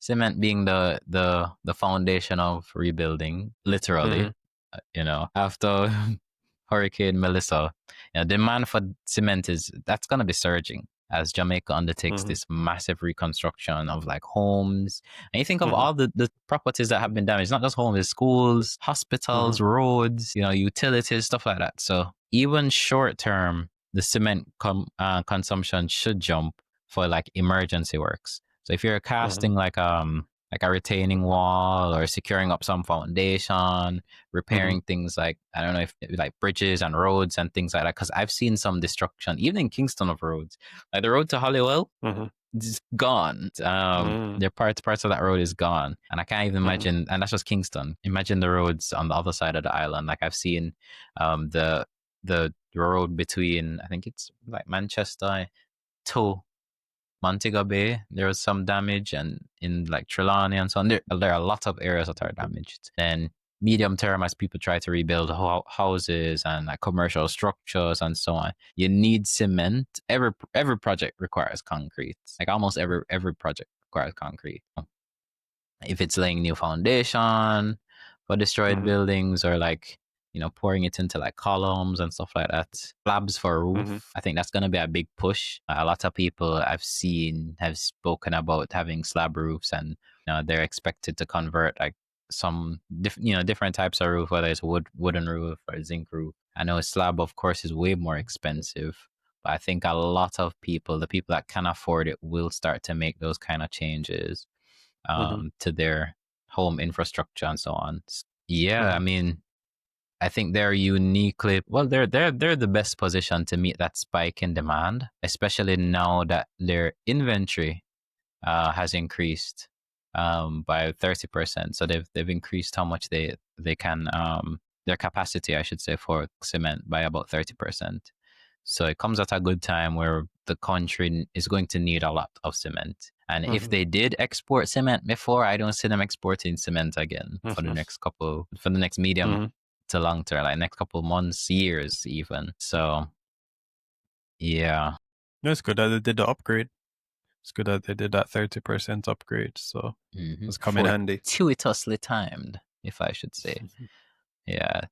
cement being the foundation of rebuilding, literally. Mhm. After Hurricane Melissa, demand for cement that's gonna be surging as Jamaica undertakes Mhm. this massive reconstruction of like homes. And you think of Mhm. all the properties that have been damaged, not just homes, it's schools, hospitals, Mhm. roads, utilities, stuff like that. So even short term, the cement consumption should jump for like emergency works. So if you're Mhm. casting like a retaining wall or securing up some foundation, Mhm. repairing things like, I don't know, if like bridges and roads and things like that, because I've seen some destruction even in Kingston of roads, like the road to Hollywell, Mhm. it's gone. Mhm. There parts of that road is gone, and I can't even Mhm. imagine. And that's just Kingston. Imagine the roads on the other side of the island. Like I've seen, the road between, I think it's like Manchester to Montego Bay. There was some damage, and in like Trelawney and so on. There are a lot of areas that are damaged. Then medium term, as people try to rebuild houses and like commercial structures and so on, you need cement. Every project requires concrete. Like almost every project requires concrete. If it's laying new foundation for destroyed Mhm. buildings, or like pouring it into like columns and stuff like that, slabs for a Mhm. roof, I think that's going to be a big push. A lot of people I've seen have spoken about having slab roofs, and they're expected to convert like some different types of roof, whether it's wooden roof or zinc roof. I know a slab, of course, is way more expensive, but I think a lot of people, the people that can afford it, will start to make those kind of changes Mhm. to their home infrastructure and so on. Yeah, I Mhm. mean, I think they're uniquely well. They're the best position to meet that spike in demand, especially now that their inventory has increased by 30%. So they've increased how much they can their capacity, I should say, for cement by about 30%. So it comes at a good time where the country is going to need a lot of cement. And if Mhm. they did export cement before, I don't see them exporting cement again for Mhm. the next medium Mhm. to long term, like next couple months, years even. So yeah. No, it's good that they did the upgrade. It's good that they did that 30% upgrade. So it's come in handy. Fortuitously timed, if I should say. Yeah.